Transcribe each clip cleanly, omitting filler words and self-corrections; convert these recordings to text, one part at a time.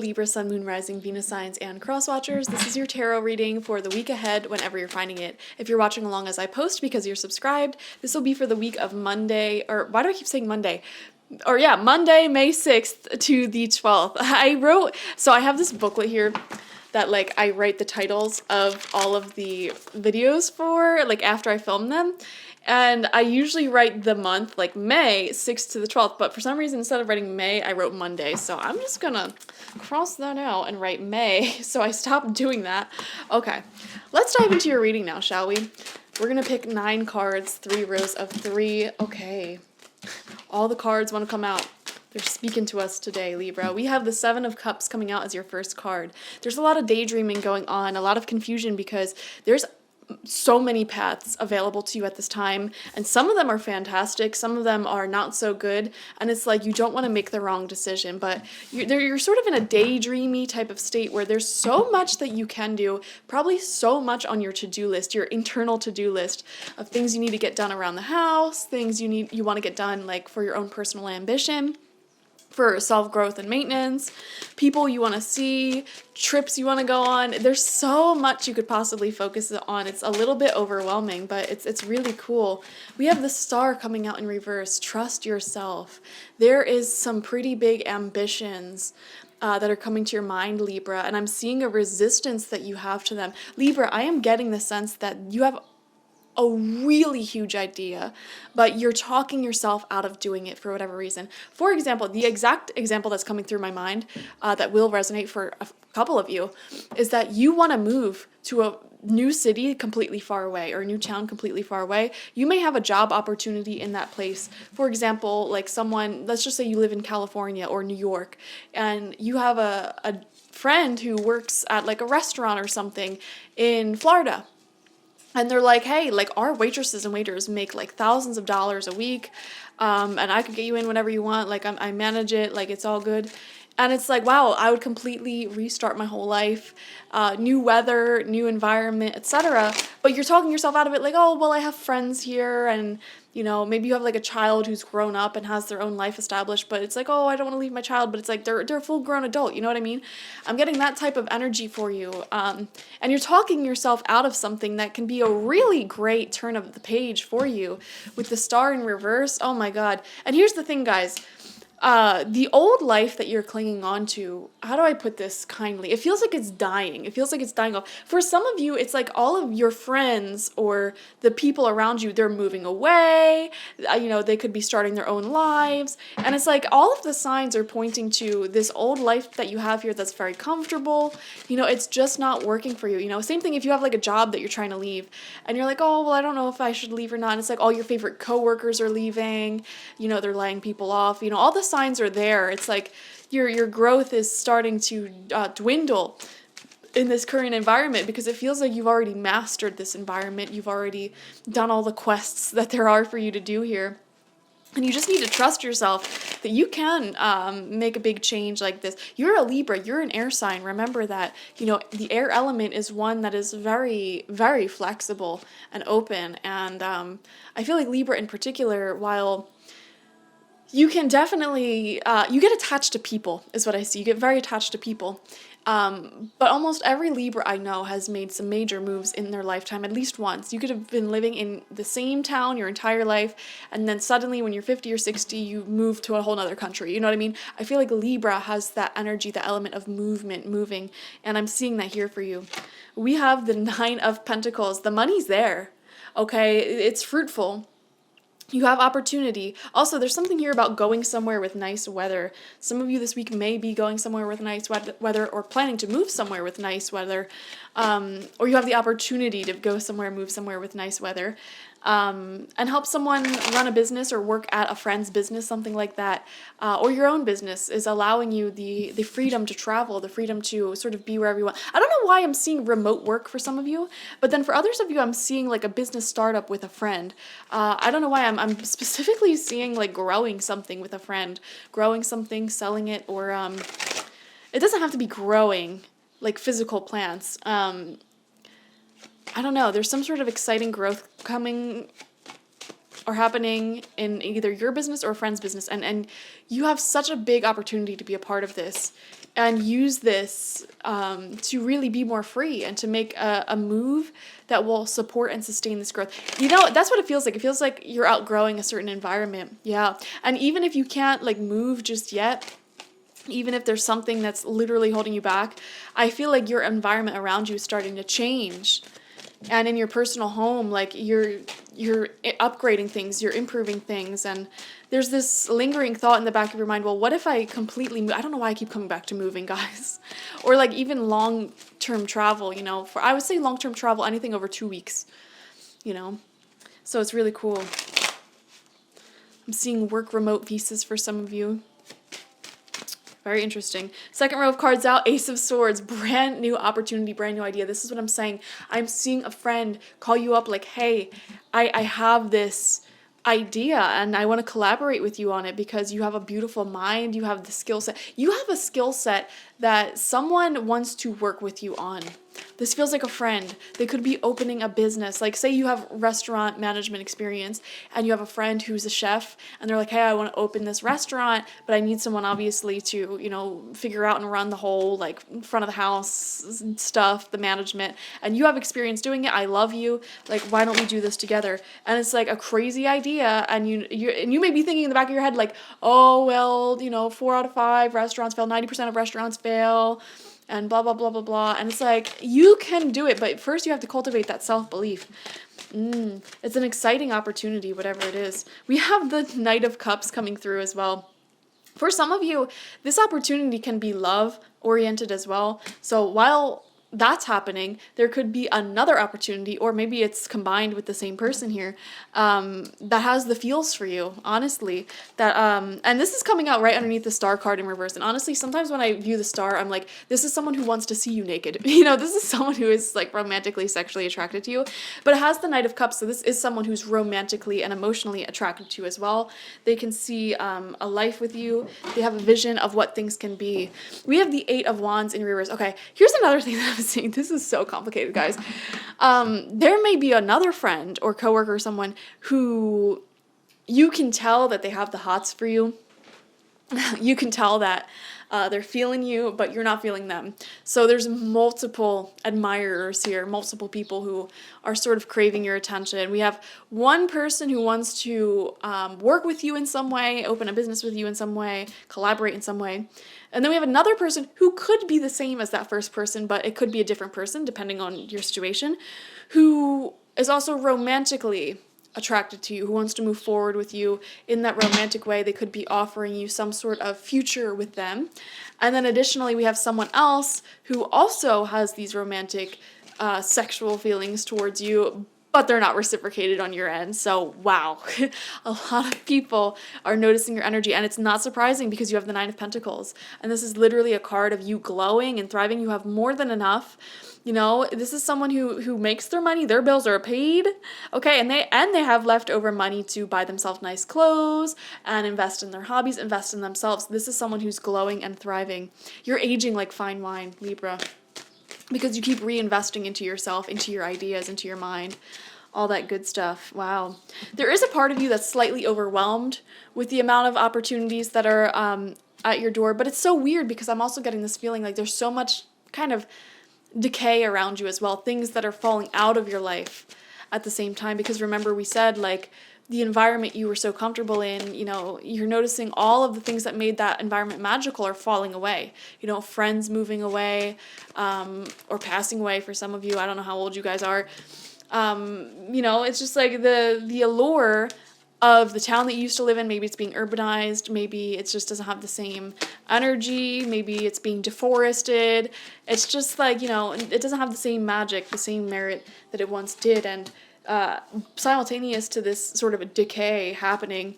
Libra, Sun, Moon, Rising, Venus signs, and cross watchers. This is your tarot reading for the week ahead whenever you're finding it. If you're watching along as I post because you're subscribed, this will be for the week of Monday, or why do I keep saying Monday? Monday, May 6th to the 12th. I have this booklet here that I write the titles of all of the videos for after I film them. And I usually write the month May 6th to the 12th, but for some reason instead of writing May, I wrote Monday. So I'm just gonna cross that out and write May. So I stopped doing that. Okay, let's dive into your reading now, shall we? We're gonna pick 9 cards, 3 rows of 3. Okay, all the cards want to come out. They're speaking to us today, Libra. We have the 7 of Cups coming out as your first card. There's a lot of daydreaming going on, a lot of confusion because there's so many paths available to you at this time, and some of them are fantastic, some of them are not so good, and it's you don't want to make the wrong decision, but you're sort of in a daydreamy type of state where there's so much that you can do, probably so much on your to-do list, your internal to-do list of things you need to get done around the house, things you want to get done for your own personal ambition, for self-growth and maintenance, people you want to see, trips you want to go on. There's so much you could possibly focus on. It's a little bit overwhelming, but it's really cool. We have the Star coming out in reverse. Trust yourself. There is some pretty big ambitions that are coming to your mind, Libra, and I'm seeing a resistance that you have to them. Libra, I am getting the sense that you have a really huge idea, but you're talking yourself out of doing it for whatever reason. For example, the exact example that's coming through my mind that will resonate for a couple of you is that you want to move to a new city completely far away or a new town completely far away. You may have a job opportunity in that place. For example, let's just say you live in California or New York and you have a friend who works at a restaurant or something in Florida. And they're hey, our waitresses and waiters make thousands of dollars a week, and I could get you in whenever you want. I manage it, it's all good. And it's wow, I would completely restart my whole life, new weather, new environment, etc. But you're talking yourself out of it oh, well, I have friends here, and maybe you have a child who's grown up and has their own life established, but it's oh, I don't want to leave my child, but it's they're a full grown adult, you know what I mean? I'm getting that type of energy for you. And you're talking yourself out of something that can be a really great turn of the page for you with the Star in reverse. Oh my God. And here's the thing, guys. The old life that you're clinging on to, how do I put this kindly? It feels like it's dying. It feels like it's dying off. For some of you, it's all of your friends or the people around you, they're moving away. They could be starting their own lives. And it's all of the signs are pointing to this old life that you have here that's very comfortable. It's just not working for you. Same thing if you have a job that you're trying to leave and you're oh, well, I don't know if I should leave or not. And it's all your favorite coworkers are leaving. They're laying people off. All the signs are there. It's your growth is starting to dwindle in this current environment because it feels like you've already mastered this environment. You've already done all the quests that there are for you to do here. And you just need to trust yourself that you can make a big change like this. You're a Libra. You're an air sign. Remember that. The air element is one that is very, very flexible and open. And I feel like Libra in particular, while you can definitely, you get attached to people, is what I see. You get very attached to people. But almost every Libra I know has made some major moves in their lifetime, at least once. You could have been living in the same town your entire life, and then suddenly when you're 50 or 60, you move to a whole other country. You know what I mean? I feel like Libra has that energy, the element of moving, and I'm seeing that here for you. We have the 9 of Pentacles. The money's there, okay? It's fruitful. You have opportunity. Also, there's something here about going somewhere with nice weather. Some of you this week may be going somewhere with nice weather or planning to move somewhere with nice weather. Or you have the opportunity to go somewhere, move somewhere with nice weather. And help someone run a business or work at a friend's business, something like that. Or your own business is allowing you the freedom to travel, the freedom to sort of be wherever you want. I don't know why I'm seeing remote work for some of you, but then for others of you, I'm seeing a business startup with a friend. I don't know why I'm specifically seeing growing something with a friend, growing something, selling it, or it doesn't have to be growing physical plants. I don't know, there's some sort of exciting growth coming are happening in either your business or a friend's business. And you have such a big opportunity to be a part of this and use this to really be more free and to make a move that will support and sustain this growth. You know, that's what it feels like. It feels like you're outgrowing a certain environment. Yeah. And even if you can't like move just yet, even if there's something that's literally holding you back, I feel like your environment around you is starting to change. And in your personal home, like you're upgrading things, you're improving things, and there's this lingering thought in the back of your mind, well, what if I completely move? I don't know why I keep coming back to moving, guys. Or like even long-term travel, you know, I would say long-term travel, anything over 2 weeks, you know. So it's really cool. I'm seeing work remote visas for some of you. Very interesting. Second row of cards out, Ace of Swords, brand new opportunity, brand new idea. This is what I'm saying. I'm seeing a friend call you up like, hey, I have this idea and I want to collaborate with you on it because you have a beautiful mind, you have the skill set. You have a skill set that someone wants to work with you on. This feels like a friend. They could be opening a business. Like say you have restaurant management experience and you have a friend who's a chef and they're like, hey, I want to open this restaurant, but I need someone obviously to, you know, figure out and run the whole like front of the house stuff, the management, and you have experience doing it. I love you. Like, why don't we do this together? And it's like a crazy idea. And you may be thinking in the back of your head, like, oh, well, you know, 4 out of 5 restaurants fail, 90% of restaurants fail, and blah, blah, blah, blah, blah. And it's like, you can do it, but first you have to cultivate that self-belief. It's an exciting opportunity, whatever it is. We have the Knight of Cups coming through as well. For some of you, this opportunity can be love-oriented as well. So while that's happening, there could be another opportunity, or maybe it's combined with the same person here, that has the feels for you, honestly. That and this is coming out right underneath the Star card in reverse. And honestly, sometimes when I view the Star, I'm like, this is someone who wants to see you naked. You know, this is someone who is like romantically, sexually attracted to you. But it has the Knight of Cups, so this is someone who's romantically and emotionally attracted to you as well. They can see a life with you. They have a vision of what things can be. We have the 8 of Wands in reverse. Okay, here's another thing that I'm seeing. This is so complicated, guys. There may be another friend or coworker or someone who you can tell that they have the hots for you. You can tell that they're feeling you, but you're not feeling them. So there's multiple admirers here, multiple people who are sort of craving your attention. We have one person who wants to work with you in some way, open a business with you in some way, collaborate in some way. And then we have another person who could be the same as that first person, but it could be a different person depending on your situation, who is also romantically attracted to you, who wants to move forward with you in that romantic way. They could be offering you some sort of future with them. And then additionally, we have someone else who also has these romantic sexual feelings towards you, but they're not reciprocated on your end. So, wow, a lot of people are noticing your energy, and it's not surprising because you have the 9 of Pentacles. And this is literally a card of you glowing and thriving. You have more than enough. You know, this is someone who makes their money, their bills are paid, okay, and they have leftover money to buy themselves nice clothes and invest in their hobbies, invest in themselves. This is someone who's glowing and thriving. You're aging like fine wine, Libra, because you keep reinvesting into yourself, into your ideas, into your mind, all that good stuff. Wow. There is a part of you that's slightly overwhelmed with the amount of opportunities that are at your door, but it's so weird because I'm also getting this feeling like there's so much kind of decay around you as well, things that are falling out of your life at the same time, because remember we said like the environment you were so comfortable in, you know, you're noticing all of the things that made that environment magical are falling away. You know, friends moving away, or passing away for some of you. I don't know how old you guys are. You know, it's just like the allure of the town that you used to live in. Maybe it's being urbanized, maybe it just doesn't have the same energy, maybe it's being deforested. It's just like, you know, it doesn't have the same magic, the same merit that it once did. And simultaneous to this sort of a decay happening,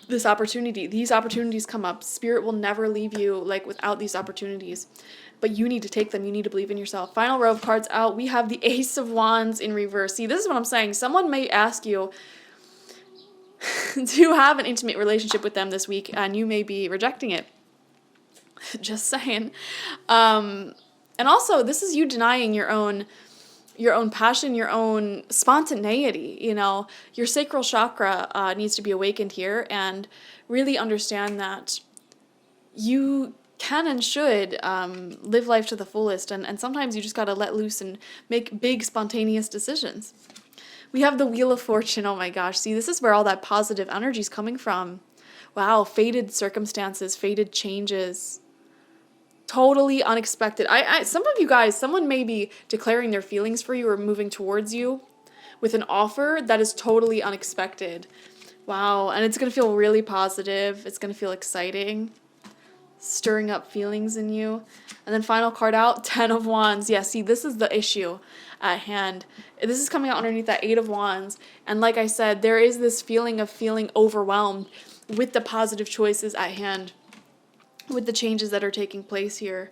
these opportunities come up. Spirit will never leave you like without these opportunities, but you need to take them. You need to believe in yourself. Final row of cards out, we have the Ace of Wands in reverse. See, this is what I'm saying. Someone may ask you to have an intimate relationship with them this week, and you may be rejecting it. Just saying. And also, this is you denying your own your own passion, your own spontaneity, you know. Your sacral chakra needs to be awakened here, and really understand that you can and should live life to the fullest, and sometimes you just got to let loose and make big spontaneous decisions. We have the Wheel of Fortune. Oh my gosh, see, this is where all that positive energy is coming from. Wow, fated circumstances, fated changes, totally unexpected. Some of you guys, someone may be declaring their feelings for you or moving towards you with an offer that is totally unexpected. Wow, and it's going to feel really positive. It's going to feel exciting, stirring up feelings in you. And then final card out, 10 of Wands. Yeah, see, this is the issue at hand. This is coming out underneath that 8 of Wands. And like I said, there is this feeling of feeling overwhelmed with the positive choices at hand, with the changes that are taking place here.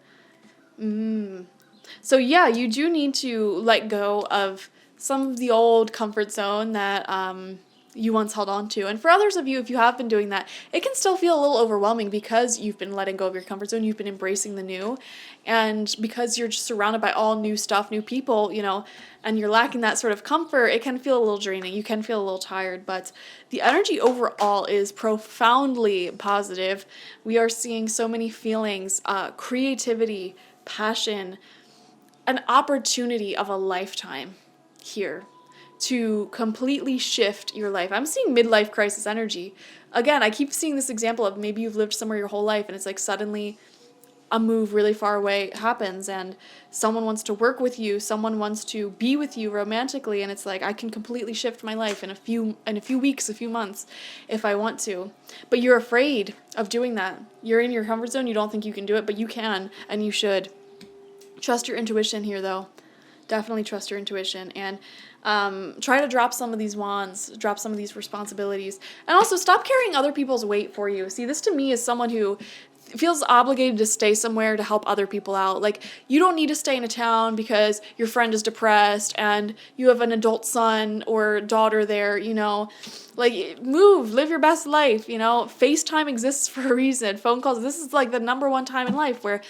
So yeah, you do need to let go of some of the old comfort zone that you once held on to. And for others of you, if you have been doing that, it can still feel a little overwhelming because you've been letting go of your comfort zone, you've been embracing the new, and because you're just surrounded by all new stuff, new people, you know, and you're lacking that sort of comfort, it can feel a little draining. You can feel a little tired, but the energy overall is profoundly positive. We are seeing so many feelings, creativity, passion, an opportunity of a lifetime here to completely shift your life. I'm seeing midlife crisis energy. Again, I keep seeing this example of maybe you've lived somewhere your whole life and it's like suddenly a move really far away happens and someone wants to work with you, someone wants to be with you romantically, and it's like I can completely shift my life in a few weeks, a few months if I want to. But you're afraid of doing that. You're in your comfort zone, you don't think you can do it, but you can and you should. Trust your intuition here though. Definitely trust your intuition, and try to drop some of these wands, drop some of these responsibilities, and also stop carrying other people's weight for you. See, this to me is someone who feels obligated to stay somewhere to help other people out. Like, you don't need to stay in a town because your friend is depressed and you have an adult son or daughter there, you know. Like, move, live your best life, you know. FaceTime exists for a reason. Phone calls, this is like the number one time in life where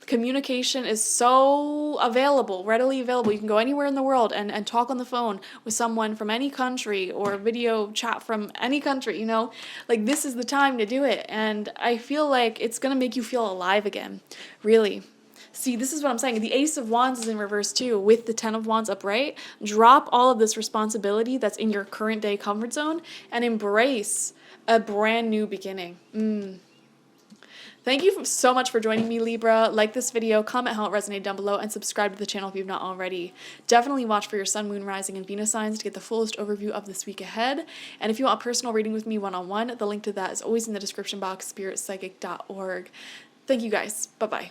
communication is so available, readily available. You can go anywhere in the world and talk on the phone with someone from any country or video chat from any country, you know? Like, this is the time to do it. And I feel like it's going to make you feel alive again, really. See, this is what I'm saying. The Ace of Wands is in reverse too, with the 10 of Wands upright. Drop all of this responsibility that's in your current day comfort zone and embrace a brand new beginning. Thank you so much for joining me, Libra. Like this video, comment how it resonated down below, and subscribe to the channel if you've not already. Definitely watch for your sun, moon, rising, and Venus signs to get the fullest overview of this week ahead. And if you want a personal reading with me one-on-one, the link to that is always in the description box, spiritpsychic.org. Thank you guys. Bye-bye.